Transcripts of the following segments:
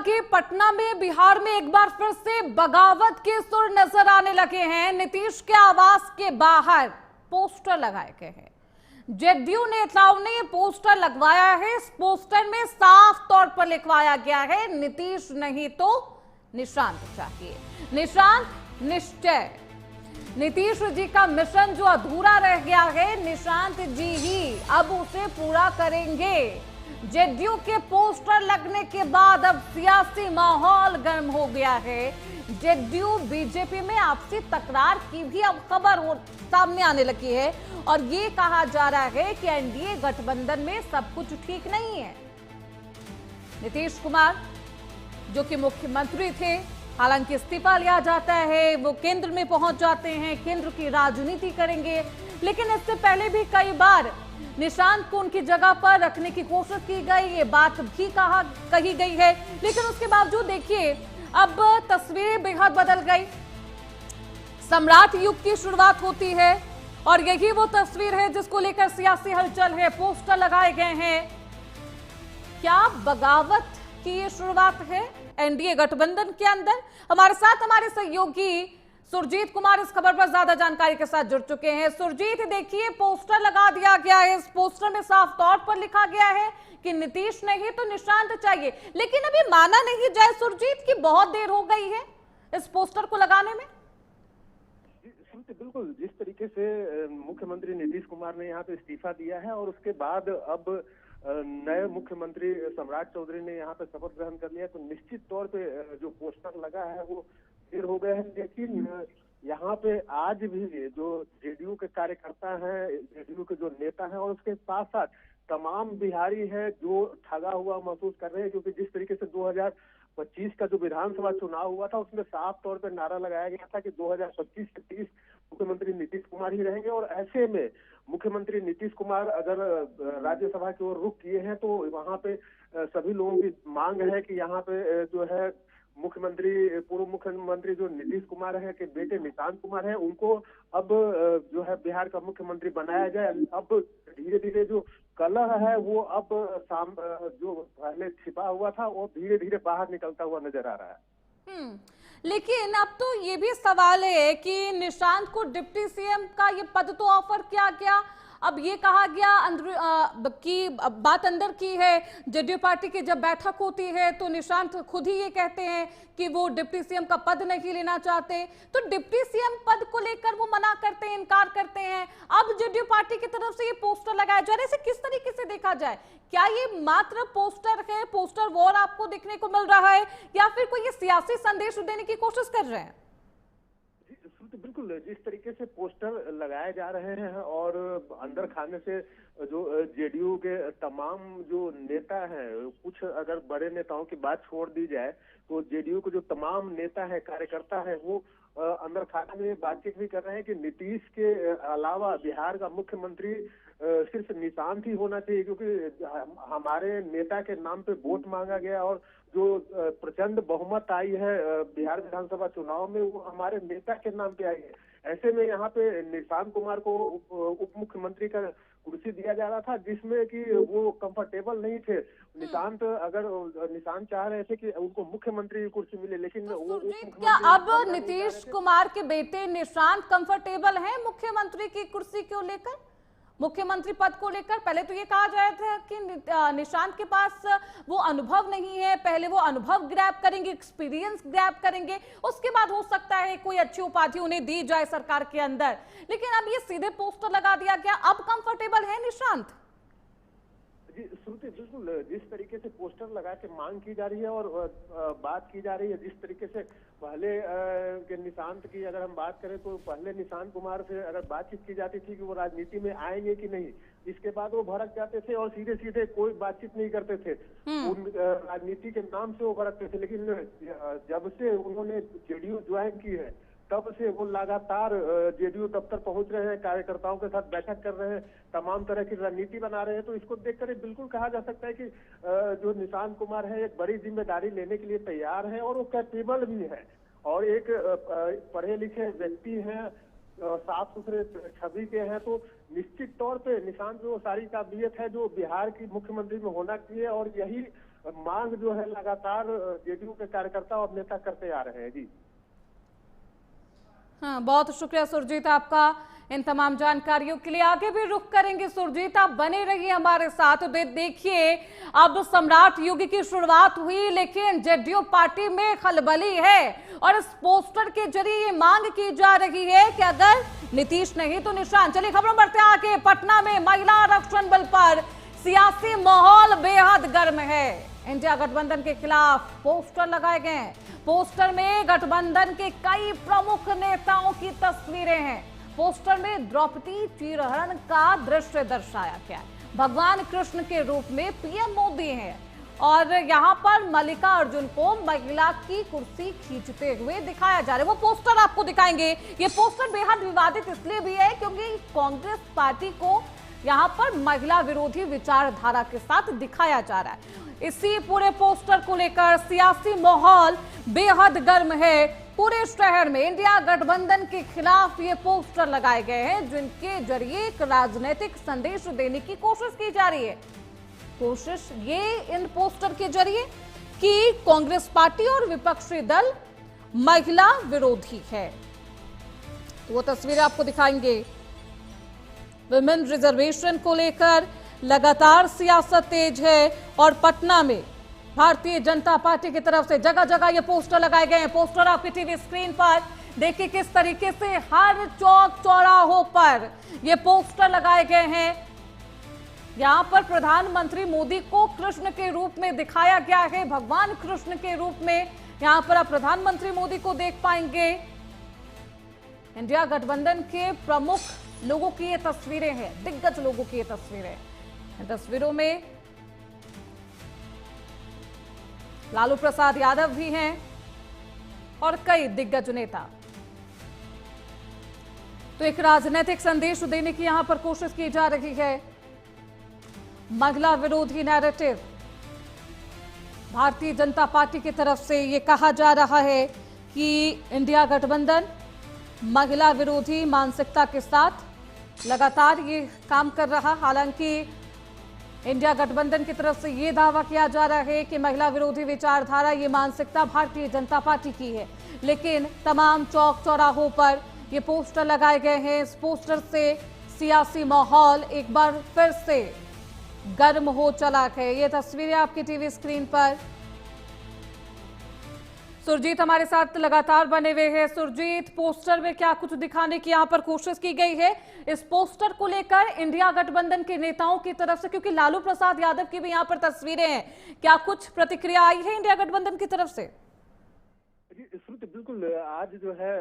कि पटना में बिहार में एक बार फिर से बगावत के सुर नजर आने लगे हैं। नीतीश के आवास के बाहर पोस्टर लगाए गए हैं। जदयू नेताओं ने पोस्टर लगवाया है। इस पोस्टर में साफ तौर पर लिखवाया गया है, नीतीश नहीं तो निशांत चाहिए, निशांत निश्चय। नीतीश जी का मिशन जो अधूरा रह गया है, निशांत जी ही अब उसे पूरा करेंगे। जदयू के पोस्टर लगने के बाद अब सियासी माहौल गर्म हो गया है। जदयू बीजेपी में आपसी तकरार की भी अब खबर सामने आने लगी है और ये कहा जा रहा है कि एनडीए गठबंधन में सब कुछ ठीक नहीं है। नीतीश कुमार जो कि मुख्यमंत्री थे, हालांकि इस्तीफा लिया जाता है, वो केंद्र में पहुंच जाते हैं, केंद्र की राजनीति करेंगे, लेकिन इससे पहले भी कई बार निशांत को उनकी जगह पर रखने की कोशिश की गई, ये बात भी कही गई है, लेकिन उसके बावजूद देखिए अब तस्वीरें बेहद बदल गई। सम्राट युग की शुरुआत होती है और यही वो तस्वीर है जिसको लेकर सियासी हलचल है। पोस्टर लगाए गए हैं। क्या बगावत की ये शुरुआत है एनडीए गठबंधन के अंदर? हमारे साथ हमारे सहयोगी सुरजीत कुमार इस खबर पर ज्यादा जानकारी के साथ जुड़ चुके हैं। सुरजीत, देखिए पोस्टर लगा दिया गया है। इस पोस्टर में साफ तौर पर लिखा गया है कि नीतीश नहीं तो निशांत चाहिए, लेकिन अभी माना नहीं जाए सुरजीत की बहुत देर हो गई है इस पोस्टर को लगाने में। बिल्कुल, जिस तरीके से मुख्यमंत्री नीतीश कुमार ने यहाँ पे इस्तीफा दिया है और उसके बाद अब नए मुख्यमंत्री सम्राट चौधरी ने यहाँ पे शपथ ग्रहण कर लिया, तो निश्चित तौर पे जो पोस्टर लगा है वो देर हो गए हैं। लेकिन यहाँ पे आज भी जो जेडीयू के कार्यकर्ता हैं, जेडीयू के जो नेता हैं और उसके साथ साथ तमाम बिहारी हैं जो ठगा हुआ महसूस कर रहे हैं, क्योंकि जिस तरीके से 2025 का जो विधानसभा चुनाव हुआ था उसमें साफ तौर पर नारा लगाया गया था कि 2025 से 30 मुख्यमंत्री नीतीश कुमार ही रहेंगे, और ऐसे में मुख्यमंत्री नीतीश कुमार अगर राज्यसभा की ओर रुख किए हैं तो वहां पे सभी लोगों की मांग है कि यहाँ पे जो है पूर्व मुख्यमंत्री जो नीतीश कुमार है के बेटे निशांत कुमार है, उनको अब जो है बिहार का मुख्यमंत्री बनाया जाए। अब धीरे धीरे जो कलह है वो अब जो पहले छिपा हुआ था वो धीरे धीरे बाहर निकलता हुआ नजर आ रहा है। लेकिन अब तो ये भी सवाल है कि निशांत को डिप्टी सीएम का ये पद तो ऑफर किया गया। अब ये कहा गया कि बात अंदर की है, जदयू पार्टी की जब बैठक होती है तो निशांत खुद ही ये कहते हैं कि वो डिप्टी सीएम का पद नहीं लेना चाहते, तो डिप्टी सीएम पद को लेकर वो मना करते हैं, इनकार करते हैं। अब जदयू पार्टी की तरफ से ये पोस्टर लगाया जा रहा है, इसे किस तरीके से देखा जाए? क्या ये मात्र पोस्टर है, पोस्टर वॉर आपको देखने को मिल रहा है, या फिर कोई ये सियासी संदेश देने की कोशिश कर रहे हैं? बिल्कुल, जिस तरीके से पोस्टर लगाए जा रहे हैं और अंदर खाने से जो जेडीयू के तमाम जो नेता हैं, कुछ अगर बड़े नेताओं की बात छोड़ दी जाए तो जेडीयू के जो तमाम नेता है, कार्यकर्ता है, वो अंदर खाने में बातचीत भी कर रहे हैं कि नीतीश के अलावा बिहार का मुख्यमंत्री सिर्फ निशांत ही होना चाहिए, क्योंकि हमारे नेता के नाम पे वोट मांगा गया और जो प्रचंड बहुमत आई है बिहार विधानसभा चुनाव में वो हमारे नेता के नाम पे आई है। ऐसे में यहाँ पे निशांत कुमार को उप मुख्यमंत्री का कुर्सी दिया जा रहा था, जिसमें कि वो कंफर्टेबल नहीं थे। निशांत चाह रहे थे कि उनको मुख्यमंत्री की कुर्सी मिले, लेकिन तो वो क्या अब नीतीश कुमार के बेटे निशांत कंफर्टेबल हैं मुख्यमंत्री की कुर्सी को लेकर, मुख्यमंत्री पद को लेकर? पहले तो ये कहा जाया था कि निशांत के पास वो अनुभव नहीं है, पहले वो अनुभव ग्रैब करेंगे, एक्सपीरियंस ग्रैब करेंगे, उसके बाद हो सकता है कोई अच्छी उपाधि उन्हें दी जाए सरकार के अंदर। लेकिन अब ये सीधे पोस्टर लगा दिया गया, अब कंफर्टेबल है निशांत? श्रुति, बिल्कुल, जिस तरीके से पोस्टर लगा के मांग की जा रही है और बात की जा रही है, जिस तरीके से पहले के निशांत की अगर हम बात करें तो पहले निशांत कुमार से अगर बातचीत की जाती थी कि वो राजनीति में आएंगे कि नहीं, इसके बाद वो भड़क जाते थे और सीधे सीधे कोई बातचीत नहीं करते थे। उन राजनीति के नाम से वो भड़कते थे, लेकिन जब से उन्होंने जेडीयू ज्वाइन की है तब से वो लगातार जेडीयू दफ्तर पहुंच रहे हैं, कार्यकर्ताओं के साथ बैठक कर रहे हैं, तमाम तरह की रणनीति बना रहे हैं। तो इसको देखकर बिल्कुल कहा जा सकता है कि जो निशांत कुमार है एक बड़ी जिम्मेदारी लेने के लिए तैयार है और वो कैपेबल भी है और एक पढ़े लिखे व्यक्ति हैं, साफ सुथरे छवि के हैं, तो निश्चित तौर पे निशांत में वो सारी काबिलियत है जो बिहार की मुख्यमंत्री में होना चाहिए और यही मांग जो है लगातार जेडीयू के कार्यकर्ता और नेता करते आ रहे हैं। जी हाँ, बहुत शुक्रिया सुरजीत आपका इन तमाम जानकारियों के लिए। आगे भी रुख करेंगे सुरजीत, आप बने रहिए हमारे साथ। तो देखिए, अब सम्राट युग की शुरुआत हुई, लेकिन जेडीयू पार्टी में खलबली है और इस पोस्टर के जरिए ये मांग की जा रही है कि अगर नीतीश नहीं तो निशान। चलिए खबरों बढ़ते आगे। पटना में महिला आरक्षण बिल पर सियासी माहौल बेहद गर्म है। इंडिया गठबंधन के खिलाफ पोस्टर लगाए गए हैं। पोस्टर में गठबंधन के कई प्रमुख नेताओं की तस्वीरें हैं। पोस्टर में द्रौपदी चीरहरण का दृश्य दर्शाया गया है। भगवान कृष्ण के रूप में पीएम मोदी हैं और यहां पर मल्लिका अर्जुन को महिला की कुर्सी खींचते हुए दिखाया जा रहा है। वो पोस्टर आपको दिखाएंगे। ये पोस्टर बेहद विवादित इसलिए भी है क्योंकि कांग्रेस पार्टी को यहां पर महिला विरोधी विचारधारा के साथ दिखाया जा रहा है। इसी पूरे पोस्टर को लेकर सियासी माहौल बेहद गर्म है। पूरे शहर में इंडिया गठबंधन के खिलाफ ये पोस्टर लगाए गए हैं, जिनके जरिए एक राजनीतिक संदेश देने की कोशिश की जा रही है। कोशिश ये इन पोस्टर के जरिए कि कांग्रेस पार्टी और विपक्षी दल महिला विरोधी है। तो वो तस्वीरें आपको दिखाएंगे। विमेन रिजर्वेशन को लेकर लगातार सियासत तेज है और पटना में भारतीय जनता पार्टी की तरफ से जगह जगह ये पोस्टर लगाए गए हैं। पोस्टर आपकी टीवी स्क्रीन पर देखिए किस तरीके से हर चौक चौराहों पर ये पोस्टर लगाए गए हैं। यहां पर प्रधानमंत्री मोदी को कृष्ण के रूप में दिखाया गया है, भगवान कृष्ण के रूप में यहां पर आप प्रधानमंत्री मोदी को देख पाएंगे। इंडिया गठबंधन के प्रमुख लोगों की ये तस्वीरें हैं, दिग्गज लोगों की ये तस्वीरें। इन तस्वीरों में लालू प्रसाद यादव भी हैं और कई दिग्गज नेता। तो एक राजनीतिक संदेश देने की यहां पर कोशिश की जा रही है। महिला विरोधी नैरेटिव भारतीय जनता पार्टी की तरफ से ये कहा जा रहा है कि इंडिया गठबंधन महिला विरोधी मानसिकता के साथ लगातार ये काम कर रहा। हालांकि इंडिया गठबंधन की तरफ से ये दावा किया जा रहा है कि महिला विरोधी विचारधारा, ये मानसिकता भारतीय जनता पार्टी की है, लेकिन तमाम चौक चौराहों पर ये पोस्टर लगाए गए हैं। इस पोस्टर से सियासी माहौल एक बार फिर से गर्म हो चला है। ये तस्वीरें आपकी टीवी स्क्रीन पर। सुरजीत हमारे साथ लगातार बने हुए हैं। सुरजीत, पोस्टर में क्या कुछ दिखाने की यहाँ पर कोशिश की गई है इस पोस्टर को लेकर इंडिया गठबंधन के नेताओं की तरफ से, क्योंकि लालू प्रसाद यादव की भी यहाँ पर तस्वीरें हैं, क्या कुछ प्रतिक्रिया आई है इंडिया गठबंधन की तरफ से? श्रुति, बिल्कुल आज जो है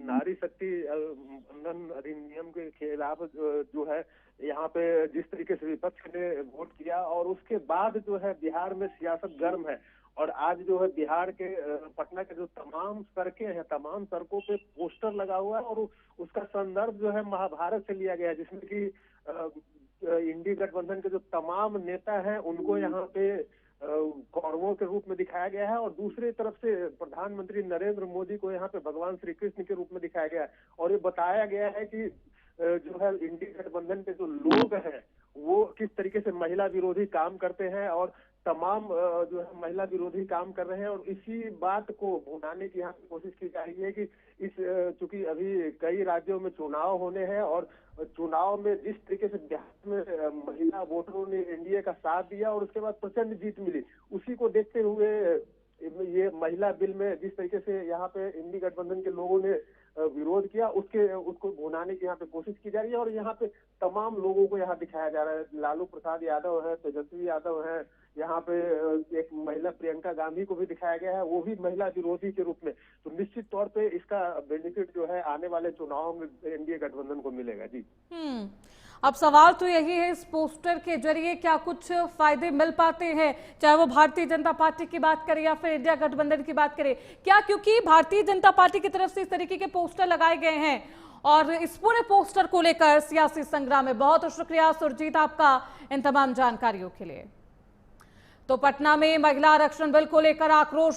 नारी शक्ति बंधन अधिनियम के खिलाफ जो है यहाँ पे जिस तरीके से विपक्ष ने वोट किया और उसके बाद जो है बिहार में सियासत गर्म है। और आज जो है बिहार के पटना के जो तमाम सड़कें हैं, तमाम सड़कों पे पोस्टर लगा हुआ है और उसका संदर्भ जो है महाभारत से लिया गया है, जिसमें कि इंडी गठबंधन के जो तमाम नेता हैं उनको यहाँ पे कौरवों के रूप में दिखाया गया है और दूसरी तरफ से प्रधानमंत्री नरेंद्र मोदी को यहाँ पे भगवान श्री कृष्ण के रूप में दिखाया गया है। और ये बताया गया है कि जो है इंडी गठबंधन के जो लोग हैं वो किस तरीके से महिला विरोधी काम करते हैं और तमाम जो है महिला विरोधी काम कर रहे हैं। और इसी बात को भुनाने की यहाँ पे कोशिश की जा रही है कि इस चूंकि अभी कई राज्यों में चुनाव होने हैं और चुनाव में जिस तरीके से बिहार में महिला वोटरों ने एनडीए का साथ दिया और उसके बाद प्रचंड जीत मिली, उसी को देखते हुए ये महिला बिल में जिस तरीके से यहाँ पे इंडी गठबंधन के लोगों ने विरोध किया उसको भुनाने की यहाँ पे कोशिश की जा रही है। और यहाँ पे तमाम लोगों को यहाँ दिखाया जा रहा है। लालू प्रसाद यादव है, तेजस्वी यादव है, यहाँ पे एक महिला प्रियंका गांधी को भी दिखाया गया है, वो भी महिला विरोधी के रूप में। तो निश्चित तौर पे इसका बेनिफिट जो है आने वाले चुनाव में एनडीए गठबंधन को मिलेगा। जी अब सवाल तो यही है, इस पोस्टर के जरिए क्या कुछ फायदे मिल पाते हैं, चाहे वो भारतीय जनता पार्टी की बात करें या फिर इंडिया गठबंधन की बात करें क्या? क्योंकि भारतीय जनता पार्टी की तरफ से इस तरीके के पोस्टर लगाए गए हैं और इस पूरे पोस्टर को लेकर सियासी संग्राम में। बहुत शुक्रिया सुरजीत आपका इन तमाम जानकारियों के लिए। तो पटना में महिला आरक्षण बिल को लेकर आक्रोश